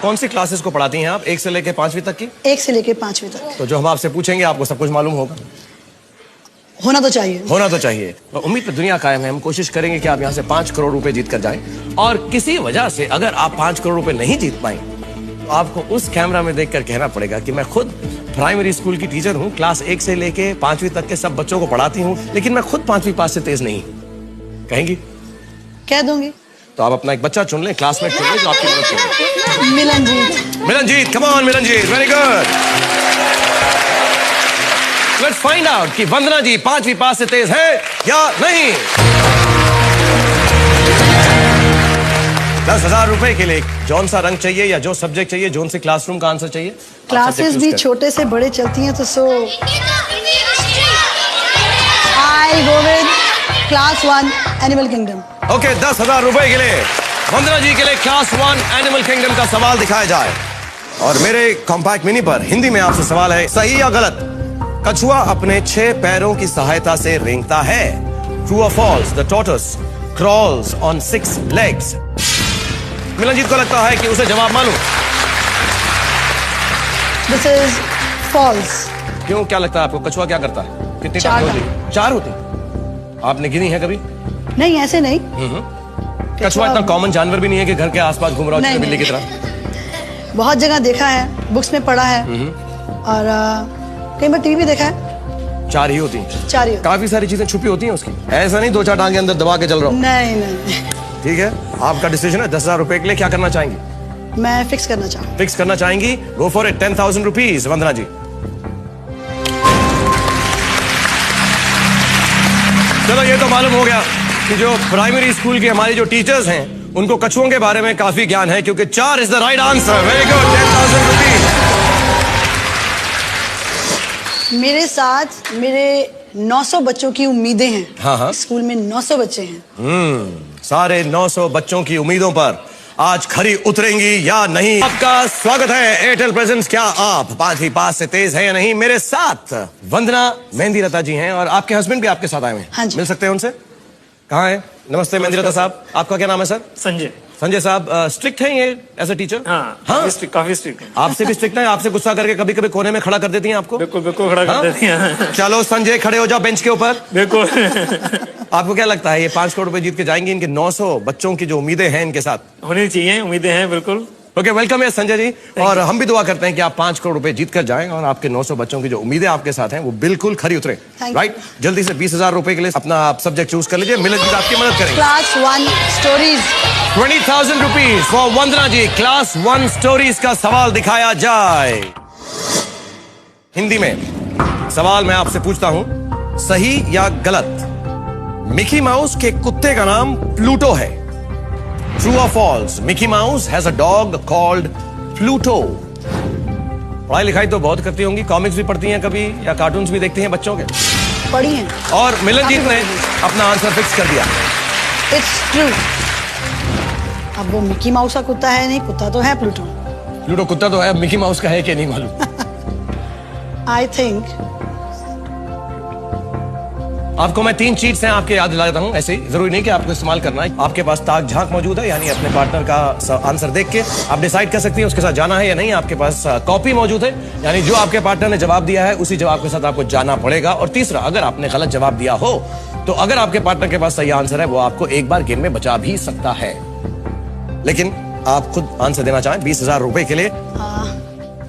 कौन सी क्लासेस को पढ़ाती हैं आप, 1 से लेके 5वीं तक की? 1 से लेके 5वीं तक। तो जो हम आपसे पूछेंगे आपको सब कुछ मालूम होगा? होना तो चाहिए। होना तो चाहिए। उम्मीद पे दुनिया कायम है। हम कोशिश करेंगे कि आप यहाँ से 5 करोड़ रुपए जीत कर जाएं, और किसी वजह से अगर आप 5 करोड़ रुपए नहीं जीत पाए तो आपको उस कैमरा में देखकर कहना पड़ेगा कि मैं खुद प्राइमरी स्कूल की टीचर हूँ, क्लास 1 से लेके 5वीं तक के सब बच्चों को पढ़ाती हूँ, लेकिन मैं खुद 5वीं पास से तेज नहीं। कहेंगी? कह दूंगी। तो आप अपना एक बच्चा चुन लें, क्लासमेट चुन लें जो आपकी मदद करें। Milanjeet. Milanjeet, come on Milanjeet, very good. Let's find out कि वंदना जी 5वीं पास से तेज है या नहीं। 10,000 रुपए के लिए जौन सा रंग चाहिए या जो सब्जेक्ट चाहिए, जौन से क्लासरूम का आंसर चाहिए? क्लासेस भी छोटे से बड़े चलती हैं, तो so I go with class 1 animal kingdom. Okay, 10,000 रुपए के लिए वंदना जी के लिए क्लास 1 एनिमल किंगडम का सवाल दिखाया जाए। और मेरे कॉम्पैक्ट मिनी पर हिंदी में आपसे सवाल है, सही या गलत? कछुआ अपने 6 पैरों की सहायता से रेंगता है। ट्रू और false? The tortoise crawls on 6 legs। Milanjeet को लगता है कि उसे जवाब मालूम। This is false. क्यों, क्या लगता है आपको? कछुआ क्या करता है? कितनी 4 टांगें होती? 4 होती? आपने गिनी है कभी? नहीं, ऐसे नहीं। कछुआ इतना कॉमन जानवर भी नहीं है कि घर के आसपास घूम रहा हो बिल्ली की तरह। बहुत जगह देखा है, बुक्स में पढ़ा है, और कई बार टीवी देखा है। 4 ही होती हैं। 4 ही। काफी सारी चीजें छुपी होती हैं उसकी, ऐसा नहीं 2-4 टांगे अंदर दबा के चल रहा हूँ। नहीं नहीं, ठीक है, आपका डिसीजन है। 10,000 रुपए के लिए क्या करना चाहेंगी? मैं फिक्स करना चाहूँ। फिक्स करना चाहेंगी? गो फॉर इट। 10,000 रुपीज वंदना जी। चलो, ये तो मालूम हो गया कि जो प्राइमरी स्कूल के हमारी जो टीचर्स हैं उनको कछुओं के बारे में काफी ज्ञान है, क्योंकि 4 is the right answer. Very good, 10,000 rupees. मेरे साथ मेरे 900 बच्चों की उम्मीदें हैं। हाँ। स्कूल में 900 बच्चे हैं। सारे 900 बच्चों की उम्मीदों पर आज खरी उतरेंगी या नहीं? आपका स्वागत है एयरटेल प्रेजेंस। क्या आप 5वीं पास से तेज है या नहीं? मेरे साथ वंदना मेहंदीरता जी हैं, और आपके हस्बैंड भी आपके साथ आए हैं। हाँ जी। मिल सकते हैं उनसे? कहाँ है? नमस्ते मेहंदीरता साहब, आपका क्या नाम है सर? संजय। संजय साहब, स्ट्रिक्ट हैं ये एज अ टीचर? हाँ, काफी स्ट्रिक्ट है। आपसे भी स्ट्रिक्ट है? आपसे गुस्सा करके कभी कभी कोने में खड़ा कर देती हैं आपको? बिल्कुल बिल्कुल खड़ा कर देती हैं। चलो संजय, खड़े हो जाओ बेंच के ऊपर। बिल्कुल। आपको क्या लगता है ये 5 करोड़ रुपए जीत के जाएंगे? इनके 900 बच्चों की जो उम्मीदें हैं इनके साथ होनी चाहिए, उम्मीदें हैं बिल्कुल। ओके, वेलकम है संजय जी। और हम भी दुआ करते हैं कि आप 5 करोड़ रुपए जीत कर जाएं और आपके 900 बच्चों की जो उम्मीदें आपके साथ हैं वो बिल्कुल खरी उतरे। राइट, जल्दी से 20,000 रुपए के लिए अपना आप सब्जेक्ट चूज कर लीजिए। मिलनजीत आपकी मदद करेंगे। Class 1 stories. 20,000 rupees for Vandana ji. Class 1 stories का सवाल दिखाया जाए। हिंदी में सवाल मैं आपसे पूछता हूं, सही या गलत? मिकी माउस के कुत्ते का नाम प्लूटो है। True or false? Mickey Mouse has a dog called Pluto. पढ़ाई लिखाई तो बहुत करती होंगी, कॉमिक्स भी पढ़ती हैं कभी, या कार्टून्स भी देखती हैं बच्चों के? पढ़ी हैं। और मिलनजीत ने अपना आंसर फिक्स कर दिया। It's true. अब वो मिकी माउस का कुत्ता है नहीं, कुत्ता तो है प्लूटो। प्लूटो कुत्ता तो है, मिकी माउस का है कि नहीं मालूम। आई थिंक आपको मैं 3 चीट्स हैं आपके याद दिला देता हूं। ऐसे ही जरूरी नहीं कि आपको इस्तेमाल करना है। आपके पास ताक झांक मौजूद है, यानी अपने पार्टनर का आंसर देख के आप डिसाइड कर सकती हैं उसके साथ जाना है या नहीं। आपके पास कॉपी मौजूद है, यानी जो आपके पार्टनर ने जवाब दिया है उसी जवाब के साथ आपको जाना पड़ेगा। और तीसरा, अगर आपने गलत जवाब दिया हो तो अगर आपके पार्टनर के पास सही आंसर है वो आपको एक बार गेम में बचा भी सकता है। लेकिन आप खुद आंसर देना चाहें 20,000 रुपए के लिए?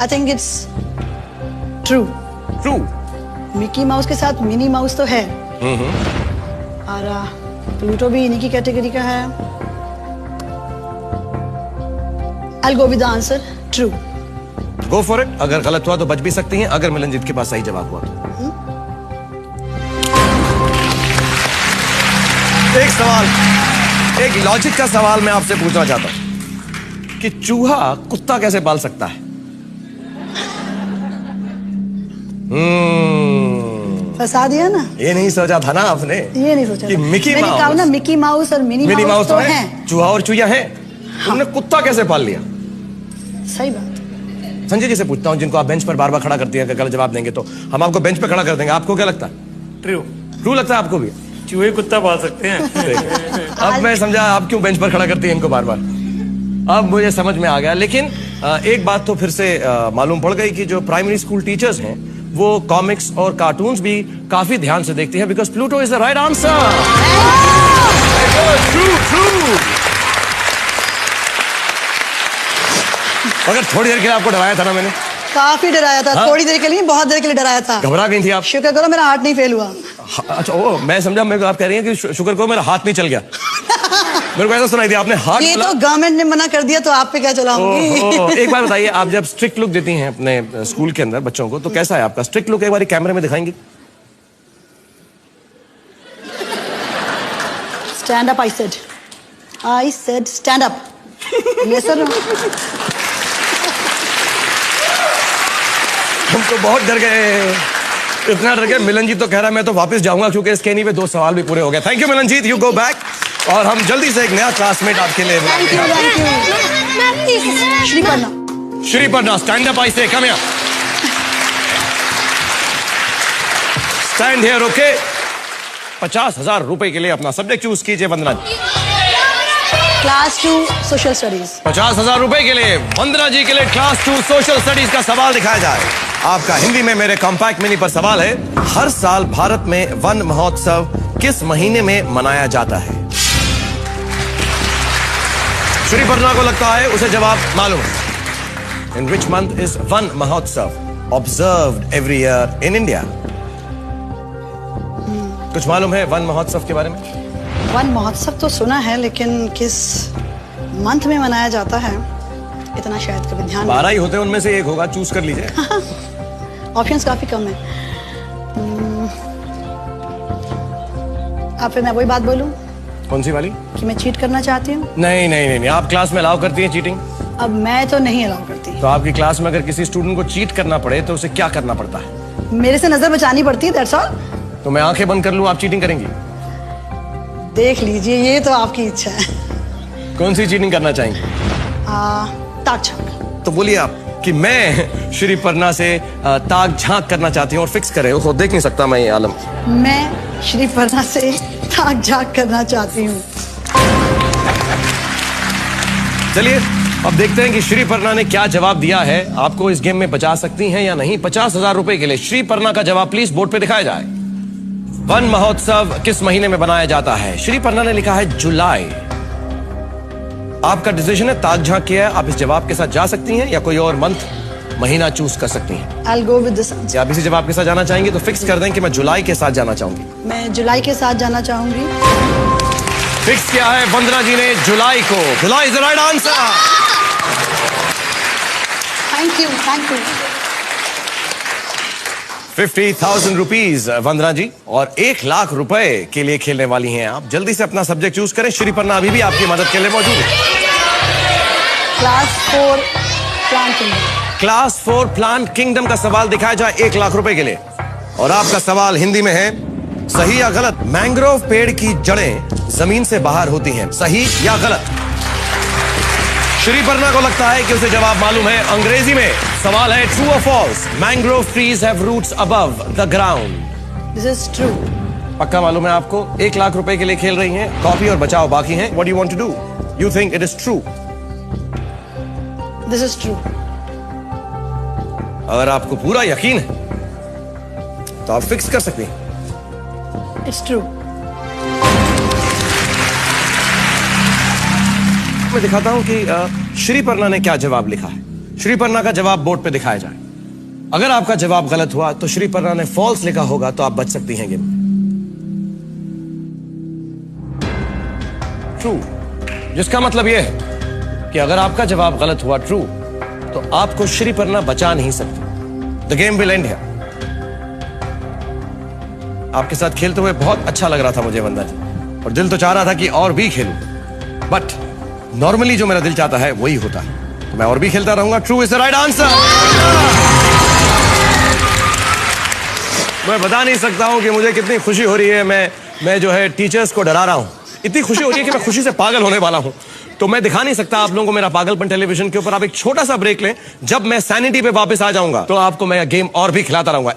I think it's true. True. Mickey mouse के साथ मिनी माउस तो है, और प्लूटो भी इन्हीं की कैटेगरी का है। I'll go with the answer true. Go for it। अगर गलत हुआ तो बच भी सकती हैं, अगर मिलनजीत के पास सही जवाब हुआ तो। एक सवाल, एक लॉजिक का सवाल मैं आपसे पूछना चाहता हूं कि चूहा कुत्ता कैसे पाल सकता है? फंसा दिया ना। ये नहीं सोचा था ना आपने? ये नहीं सोचा कि मिकी मैंने कहा ना मिकी माउस और मिनी माउस तो हैं। चूहा और चूहिया हैं। तुमने कुत्ता कैसे पाल लिया? सही बात। संजय जी से पूछता हूं, जिनको आप बेंच पर बार बार खड़ा करती हैं, अगर गलत जवाब देंगे तो हम आपको बेंच पर खड़ा कर देंगे। आपको क्या लगता है? ट्रू। ट्रू लगता है आपको भी? चूहे कुत्ता पाल सकते हैं। अब मैं समझा आप क्यों बेंच पर खड़ा करती हैं इनको बार बार। अब मुझे समझ में आ गया। लेकिन एक बात तो फिर से मालूम पड़ गई कि जो प्राइमरी स्कूल टीचर्स हैं वो कॉमिक्स और कार्टून्स भी काफी ध्यान से देखते हैं, because Pluto is the right answer. True true. मगर थोड़ी देर के लिए आपको डराया था ना मैंने? काफी डराया था। हाँ? थोड़ी देर के लिए, बहुत देर के लिए डराया था। घबरा गई थी आप? शुक्र करो मेरा हार्ट नहीं फेल हुआ। अच्छा, ओ मैं समझा, मेरे को आप कह रही हैं कि शुक्र करो मेरा हाथ नहीं चल गया। मेरे को ऐसा सुनाई दिया आपने हाथ। ये तो गवर्नमेंट ने मना कर दिया, तो आप पे क्या चलाऊंगी। एक बार बताइए, आप जब स्ट्रिक्ट लुक देती हैं अपने स्कूल के अंदर बच्चों को, तो कैसा है आपका स्ट्रिक्ट लुक? एक बार कैमरे में दिखाएंगे? Stand up, I said stand up. Yes sir. हम तो बहुत डर गए, इतना डर गए। मिलनजीत तो कह रहा है मैं तो वापस जाऊंगा, क्योंकि इस कहनी पे 2 सवाल भी पूरे हो गए। Thank you Milanjeet, you go back. और हम जल्दी से एक नया क्लासमेट आपके लिए। Thank you. Shriparna. Shriparna, stand up, I say come here. Stand here, okay. 50,000 रुपए के लिए अपना सब्जेक्ट चूज कीजिए Vandana ji. Class 2 social studies. 50,000 रुपए के लिए वंदना जी के लिए क्लास 2 सोशल स्टडीज का सवाल दिखाया जाए। आपका हिंदी में मेरे कॉम्पैक्ट मिनी पर सवाल है, हर साल भारत में वन महोत्सव किस महीने में मनाया जाता है? श्रीपर्णा को लगता है उसे जवाब मालूम है। इन विच मंथ इज वन महोत्सव observed every year in India? कुछ मालूम है वन महोत्सव के बारे में? वन महोत्सव तो सुना है, लेकिन किस मंथ में मनाया जाता है इतना शायद कभी ध्यान 12 ही होते हैं, उनमें से एक होगा, चूज कर लीजिए। ऑप्शंस काफी कम है। आप फिर मैं वही बात बोलूं कौन सी वाली? कि मैं चीट करना चाहती हूँ। नहीं नहीं नहीं, नहीं। आप क्लास में अलाउ करती हैं चीटिंग? अब मैं तो नहीं अलाउ करती। तो आपकी क्लास में अगर किसी स्टूडेंट को चीट करना पड़े तो उसे क्या करना पड़ता है? मेरे से नजर बचानी पड़ती है, दैट्स ऑल। तो मैं आंखें बंद कर लूं, आप चीटिंग करेंगी? देख लीजिए, ये तो आपकी इच्छा है। कौन सी चीटिंग करना चाहेंगी? ताक झांक। तो बोलिए आप कि मैं श्रीपर्णा से ताक झांक करना चाहती हूँ और फिक्स करे। उसको देख नहीं सकता मैं ये आलम। मैं श्रीपर्णा से ताक झांक करना चाहती हूँ। चलिए अब देखते हैं कि श्रीपर्णा ने क्या जवाब दिया है। आपको इस गेम में बचा सकती हैं या नहीं। 50,000 रुपए के लिए श्रीपर्णा का जवाब प्लीज बोर्ड पे दिखाया जाए। वन महोत्सव किस महीने में बनाया जाता है? श्रीपर्णा ने लिखा है जुलाई। आपका डिसीजन है, ताक झांक किया है। आप इस जवाब के साथ जा सकती हैं या कोई और मंथ महीना चूज कर सकती हैं। I'll go with this answer. आप इसी जवाब के साथ जाना चाहेंगे तो फिक्स कर दें कि मैं जुलाई के साथ जाना चाहूंगी। मैं जुलाई के साथ जाना चाहूंगी। फिक्स किया है वंदना जी ने जुलाई को। July is the right answer. Thank you, thank you. 50,000 rupees Vandana ji, और 1 लाख रुपए के लिए खेलने वाली हैं आप। जल्दी से अपना सब्जेक्ट चूज करें। श्रीपर्णा अभी भी आपकी मदद के लिए मौजूद है। Class 4 plant kingdom. Class 4 plant kingdom का सवाल दिखाया जाए 1 लाख रुपए के लिए। और आपका सवाल हिंदी में है, सही या गलत? मैंग्रोव पेड़ की जड़ें जमीन से बाहर होती हैं, सही या गलत? श्रीपर्णा को लगता है कि उसे जवाब मालूम है। अंग्रेजी में सवाल है, ट्रू और false? Mangrove trees have roots above the ground. This is true. पक्का मालूम है आपको? 1 लाख रुपए के लिए खेल रही हैं। कॉपी और बचाओ बाकी हैं। What do you want to do? You think it is true? This is true. अगर आपको पूरा यकीन है तो आप फिक्स कर सकते हैं। It's true. मैं दिखाता हूं कि श्रीपर्णा ने क्या जवाब लिखा है। श्रीपर्णा का जवाब बोर्ड पे दिखाया जाए। अगर आपका जवाब गलत हुआ तो श्रीपर्णा ने फॉल्स लिखा होगा, तो आप बच सकती हैं गेम। ट्रू, जिसका मतलब यह है कि अगर आपका जवाब गलत हुआ ट्रू, तो आपको श्रीपर्णा बचा नहीं सकती। The game will and here. आपके साथ खेलते हुए बहुत अच्छा लग रहा था मुझे वंदना जी, और दिल तो चाह रहा था कि और भी खेलूं, बट नॉर्मली जो मेरा दिल चाहता है वही होता है, तो मैं और भी खेलता रहूंगा। True is the right answer. मैं बता नहीं सकता हूं कि मुझे कितनी खुशी हो रही है। मैं जो है टीचर्स को डरा रहा हूं। इतनी खुशी हो रही है कि मैं खुशी से पागल होने वाला हूं। तो मैं दिखा नहीं सकता आप लोगों को मेरा पागलपन टेलीविजन के ऊपर। आप एक छोटा सा ब्रेक लें। जब मैं सैनिटी पे वापस आ जाऊंगा तो आपको मैं गेम और भी खिलाता रहूंगा।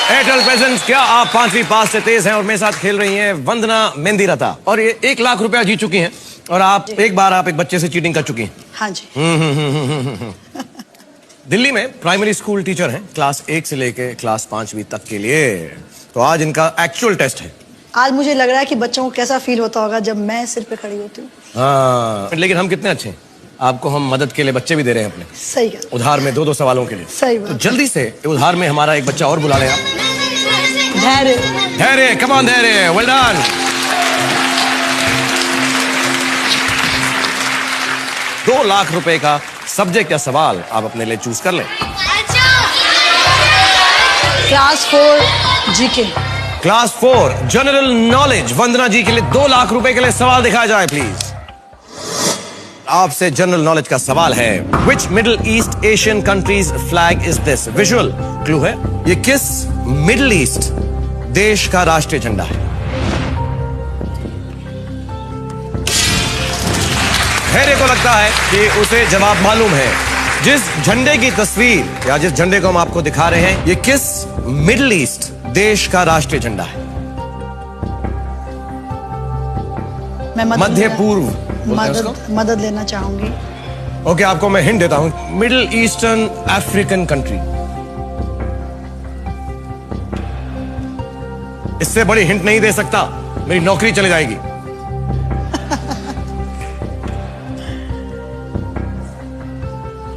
एयरटेल प्रेजेंट्स, क्या आप 5वीं पास से तेज हैं और मेरे साथ खेल रही हैं वंदना मेंदीरता, और ये 1 लाख रुपया जीत चुकी हैं। और आप एक बार आप एक बच्चे से चीटिंग कर चुकी हैं। हाँ जी। दिल्ली में प्राइमरी स्कूल टीचर हैं क्लास 1 से लेके क्लास 5वीं तक के लिए। तो आज इनका एक्चुअल टेस्ट है। आज मुझे लग रहा है कि बच्चों को कैसा फील होता होगा जब मैं सिर पे खड़ी होती हूँ। हाँ, लेकिन हम कितने अच्छे हैं, आपको हम मदद के लिए बच्चे भी दे रहे हैं अपने। सही है। उधार में 2-2 सवालों के लिए। सही तो बात। जल्दी से उधार में हमारा एक बच्चा और बुला लें आप। धैर्य। धैर्य, कम ऑन धैर्य, वेल डन। ₹2,00,000 का सब्जेक्ट या सवाल आप अपने लिए चूज कर लें। Class 4 GK. Class 4 general knowledge, Vandana ji के लिए ₹2,00,000 के लिए सवाल दिखाया जाए प्लीज। आपसे जनरल नॉलेज का सवाल है, which Middle East Asian countries flag is this? Visual clue है, ये किस मिडिल ईस्ट देश का राष्ट्रीय झंडा है? धैर्य को लगता है कि उसे जवाब मालूम है। जिस झंडे की तस्वीर या जिस झंडे को हम आपको दिखा रहे हैं, ये किस मिडिल ईस्ट देश का राष्ट्रीय झंडा है? मैं मध्य पूर्व मदद लेना चाहूंगी। ओके, आपको मैं हिंट देता हूं, मिडिल ईस्टर्न अफ्रीकन कंट्री। इससे बड़ी हिंट नहीं दे सकता, मेरी नौकरी चली जाएगी।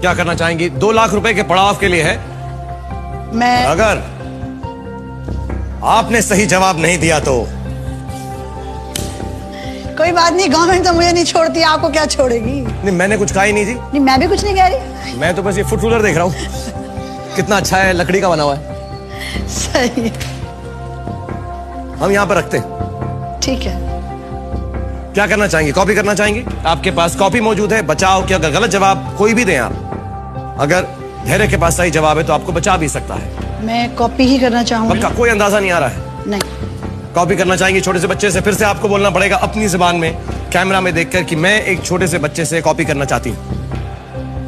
क्या करना चाहेंगी? ₹2,00,000 के पड़ाव के लिए है। मैं अगर आपने सही जवाब नहीं दिया तो कोई बात नहीं, गवर्नमेंट तो मुझे नहीं छोड़ती, आपको क्या छोड़ेगी? नहीं, मैंने कुछ कहा ही नहीं जी। नहीं, मैं भी कुछ नहीं कह रही। मैं तो बस ये फुट रूलर देख रहा हूं। कितना अच्छा है, लकड़ी का बना हुआ है। सही है। हम यहां पर रखते हैं। ठीक है। क्या करना चाहेंगे? कॉपी करना चाहेंगे? आपके पास कॉपी मौजूद है, बचाओ कि अगर गलत जवाब कोई भी दें आप, अगर धैर्य के पास सही जवाब है तो आपको बचा भी सकता है। मैं कॉपी ही करना चाहूंगी। पक्का? कोई अंदाजा नहीं आ रहा है? नहीं। कॉपी करना चाहेंगे छोटे से बच्चे से? फिर से आपको बोलना पड़ेगा अपनी जुबान में, कैमरा में देखकर कि मैं एक छोटे से बच्चे से कॉपी करना चाहती हूँ।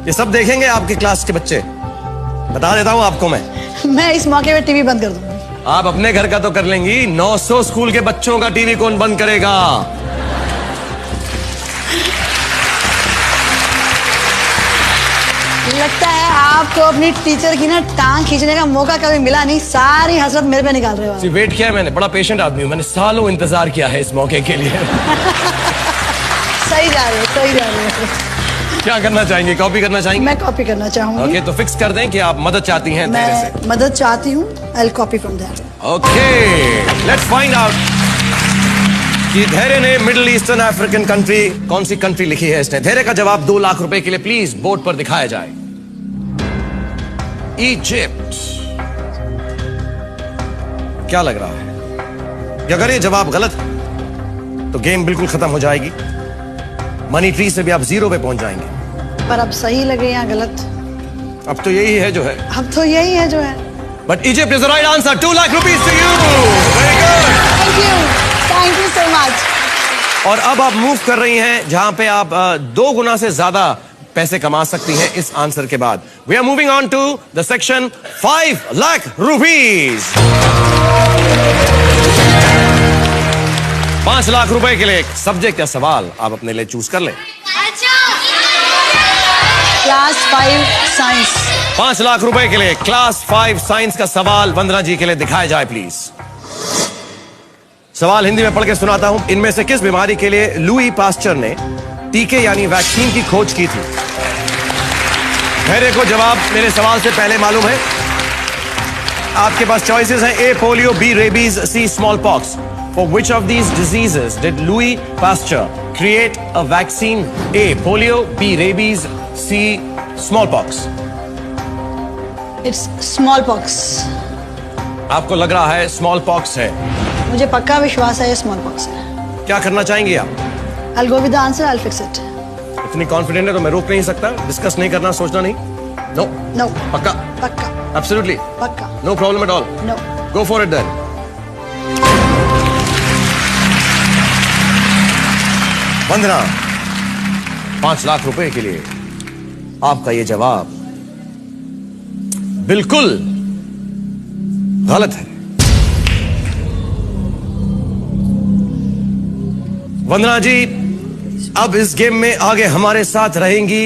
ये सब देखेंगे आपके क्लास के बच्चे। बता देता हूँ आपको मैं इस मौके पे टीवी बंद कर दूंगी। आप अपने घर का तो कर लेंगी, 900 स्कूल के बच्चों का टीवी कौन बंद करेगा? लगता है आपको अपनी टीचर की ना टांग खींचने का मौका कभी मिला नहीं, सारी हसरत मेरे पे निकाल रहे हो आप। वेट किया है मैंने, बड़ा पेशेंट आदमी हूं, मैंने सालों इंतजार किया है इस मौके के लिए। सही जा रहे हो, सही जा रहे हो। क्या करना चाहेंगे? कॉपी करना चाहेंगे? मैं कॉपी करना चाहूंगी। ओके, तो फिक्स कर दें कि आप मदद चाहती हैं धैर्य से। मैं मदद चाहती हूँ। आई विल कॉपी फ्रॉम धैर्य। ओके, लेट्स फाइंड आउट कि धैर्य ने मिडिल ईस्टर्न अफ्रीकन कंट्री, कौन सी कंट्री लिखी है इसने। धैर्य का जवाब ₹2,00,000 के लिए प्लीज बोर्ड पर दिखाया जाए। इजिप्ट। क्या लग रहा है कि अगर ये जवाब गलत है तो गेम बिल्कुल खत्म हो जाएगी, मनी ट्री से भी आप 0 पे पहुंच जाएंगे। पर अब सही लगे या गलत, अब तो यही है जो है। अब तो यही है जो है। But Egypt is the right answer. ₹2,00,000 to you. Very good, thank you so much. और अब आप मूव कर रही हैं जहां पे आप 2 गुना से ज्यादा पैसे कमा सकती हैं इस आंसर के बाद। We are moving on to the section ₹5,00,000। ₹5,00,000 के लिए एक सब्जेक्ट या सवाल आप अपने लिए चूज कर लें। Class 5 science. ₹5,00,000 के लिए क्लास 5 साइंस का सवाल वंदना जी के लिए दिखाया जाए प्लीज। सवाल हिंदी में पढ़ के सुनाता हूं। इनमें से किस बीमारी के लिए लुई पास्चर ने टीके यानी वैक्सीन की खोज की थी? धैर्य को जवाब मेरे सवाल से पहले मालूम है। आपके पास चॉइसेस हैं, A polio, B rabies, C smallpox. For which of these diseases did Louis Pasteur create a vaccine? A polio, B rabies, C smallpox. It's smallpox. आपको लग रहा है स्मॉल पॉक्स है? मुझे पक्का विश्वास है ये स्मॉल पॉक्स है। क्या करना चाहेंगे आप? I'll go with the answer, I'll fix it. इतनी कॉन्फिडेंट है तो मैं रोक नहीं सकता। डिस्कस नहीं करना, सोचना नहीं। No No. पक्का? पक्का। एब्सोल्युटली पक्का। No problem at all. No. Go for it then. Vandana, ₹5,00,000 के लिए आपका ये जवाब बिल्कुल गलत है। वंदना जी, अब इस गेम में आगे हमारे साथ रहेंगी